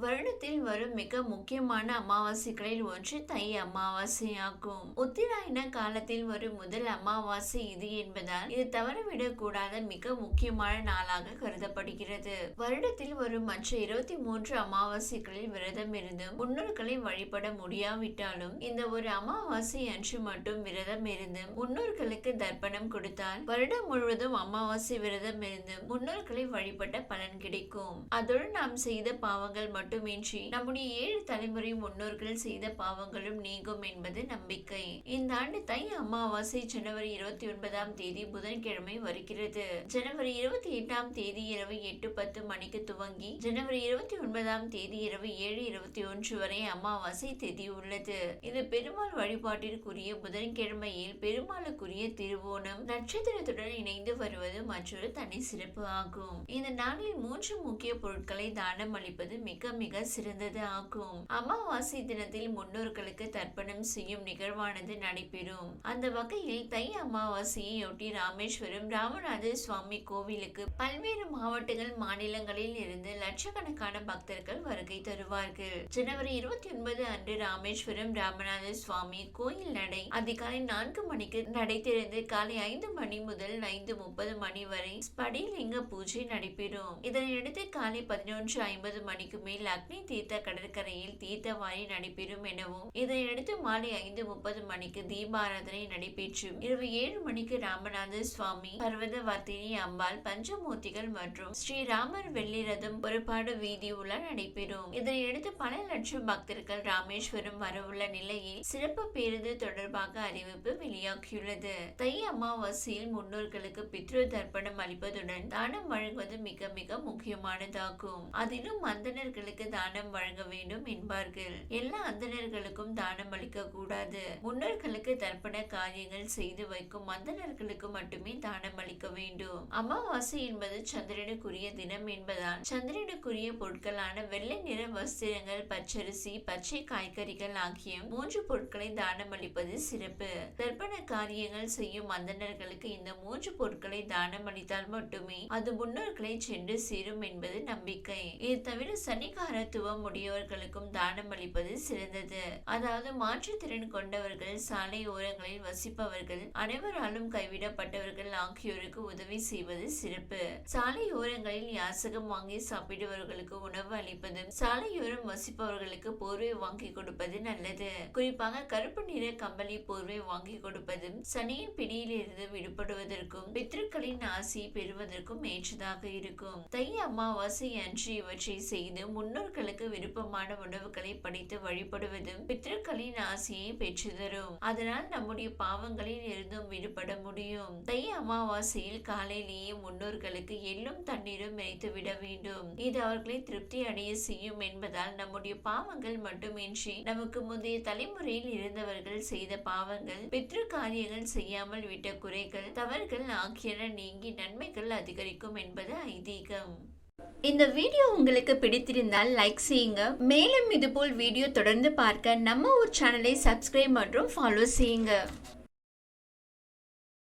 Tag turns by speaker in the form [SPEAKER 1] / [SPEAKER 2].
[SPEAKER 1] வருடத்தில் வரும் மிக முக்கியமான அமாவாசைகளில் ஒன்று தை அமாவாசையாகும். உத்தராயண காலத்தில் வரும் முதல் அமாவாசை இது என்பதால் இது தவறவிடக் கூடாத மிக முக்கியமான நாளாக கருதப்படுகிறது. வருடத்தில் வரும் மற்ற 23 அமாவாசைகளில் விரதம் இருந்தும் முன்னோர்களை வழிபட முடியாவிட்டாலும் இந்த ஒரு அமாவாசை அன்று மட்டும் விரதம் இருந்தும் முன்னோர்களுக்கு தர்ப்பணம் கொடுத்தால் வருடம் முழுவதும் அமாவாசை விரதம் இருந்தும் முன்னோர்களை வழிபட்ட பலன் கிடைக்கும். அதோடு நாம் செய்த பாவங்கள் மட்டுமின்றி நம்முடைய 7 தலைமுறை முன்னோர்கள் செய்த பாவங்களும் நீங்கும் என்பது நம்பிக்கை. இந்த ஆண்டு தை அமாவாசை ஜனவரி 29ஆம் தேதி புதன்கிழமை வருகிறது. ஜனவரி 28ஆம் தேதி இரவு 8:10 மணிக்கு துவங்கி ஜனவரி 29ஆம் தேதி இரவு 7:21 வரை அமாவாசை திதி உள்ளது. இது பெருமாள் வழிபாட்டிற்குரிய புதன்கிழமையில் பெருமாளுக்குரிய திருவோணம் நட்சத்திரத்துடன் இணைந்து வருவது மற்றொரு தனி சிறப்பு ஆகும். இந்த நாளில் 3 முக்கிய பொருட்களை தானம் அளிப்பது மிக மிக சிறந்தது ஆகும். அமாவாசை தினத்தில் முன்னோர்களுக்கு தர்ப்பணம் செய்யும் நிகழ்வானது நடைபெறும். அந்த வகையில் தை அமாவாசையொட்டி ராமேஸ்வரம் ராமநாத சுவாமி கோவிலுக்கு பல்வேறு மாவட்டங்கள் மாநிலங்களில் இருந்து லட்சக்கணக்கான பக்தர்கள் வருகை தருவார்கள். ஜனவரி 29 அன்று ராமேஸ்வரம் ராமநாத சுவாமி கோயில் நடை அதிகாலை 4 மணிக்கு நடை திறந்து காலை 5 மணி முதல் 5:30 மணி வரை ஸ்படிலிங்க பூஜை நடைபெறும். இதனையடுத்து காலை 11:50 மணிக்கு மேல் அக்னி தீர்த்த கடற்கரையில் தீர்த்தவாரி நடைபெறும் எனவும் இதனையடுத்து மாலை 5:30 மணிக்கு தீபாராதனை நடைபெற்றும் இரவு 7 மணிக்கு ராமநாத சுவாமி பர்வதவர்த்தினி அம்பாள் பஞ்சமூர்த்திகள் மற்றும் ஸ்ரீராமர் வெள்ளி ரதம் புறப்பாடு வீதி உலா நடைபெறும். இதனையடுத்து பல லட்சம் பக்தர்கள் ராமேஸ்வரம் வரவுள்ள நிலையில் சிறப்பு பேருந்து தொடர்பாக அறிவிப்பு வெளியாகியுள்ளது. தை அமாவாசையில் முன்னோர்களுக்கு பித்ரு தர்ப்பணம் அளிப்பதுடன் தானம் வழங்குவது மிக மிக முக்கியமானதாகும். அதிலும் அந்தணர்களுக்கு தானம் வழங்க வேண்டும் என்பார்கள். எல்லா அந்தணர்களுக்கும் தானம் அளிக்க கூடாது. முன்னோர்களுக்கு தர்ப்பண காரியங்கள் செய்து வைக்கும் அந்தணர்களுக்கு மட்டுமே தானம் அளிக்க வேண்டும். அமாவாசை என்பது சந்திரனுக்குரிய தினம் என்பதால் சந்திரனுக்குரிய பொருட்களான வெள்ளை நிற வஸ்திரங்கள், பச்சரிசி, பச்சை காய்கறிகள் ஆகிய 3 பொருட்களை தானம் அளிப்பது சிறப்பு. தர்ப்பண காரியங்கள் செய்யும் அந்தணர்களுக்கு இந்த 3 பொருட்களை தானம் அளித்தால் மட்டுமே அது முன்னோர்களை சென்று சேரும் என்பது நம்பிக்கை. இது தவிர சனிகாரத்துவம் உடையவர்களுக்கும் தானம் அளிப்பது சிறந்தது. அதாவது மாற்றுத்திறன் கொண்டவர்கள், சாலை ஓரங்களில் வசிப்பவர்கள், அனைவராலும் கைவிடப்பட்டவர்கள் ஆகியோருக்கு உதவி செய்வது சிறப்பு. சாலை ஓரங்களில் யாசகம் வாங்கி சாப்பிடுபவர்களுக்கு உணவு அளிப்பதும் சாலையோரம் வசிப்பவர்களுக்கு போர்வை வாங்கி கொடுப்பது நல்லது. குறிப்பாக கருப்பு நிற கம்பளி போர்வை வாங்கி கொடுப்பதும் சனியின் பிடியில் இருந்து விடுபடுவதற்கும் பித்ருக்களின் ஆசி பெறுவதற்கும் ஏற்றதாக இருக்கும். தை அமாவாசை அன்று இவற்றை செய்து முன்னோர்களுக்கு விருப்பமான உணவுகளை படைத்து வழிபடுவதும் பித்ருக்களின் ஆசையை பெற்று தரும். அதனால் நம்முடைய பாவங்களில் இருந்தும் விடுபட முடியும். தை அமாவாசையில் காலையிலேயே முன்னோர்களுக்கு எள்ளும் தண்ணீரும் இறைத்து விட வேண்டும். இது அவர்களை திருப்தி அடைய செய்யும் என்பதால் நம்முடைய பாவங்கள் மட்டுமின்றி நமக்கு முந்தைய தலைமுறையில் இருந்தவர்கள் செய்த பாவங்கள், பித்ரு காரியங்கள் செய்யாமல் விட்ட குறைகள், தவறுகள் ஆகியன நீங்கி நன்மைகள் அதிகரிக்கும் என்பது ஐதீகம். இந்த வீடியோ உங்களுக்கு பிடித்திருந்தால் லைக் செய்யுங்க. மேலும் இதுபோல் வீடியோ தொடர்ந்து பார்க்க நம்ம ஒரு சேனலை சப்ஸ்கிரைப் மற்றும் ஃபாலோ செய்யுங்க.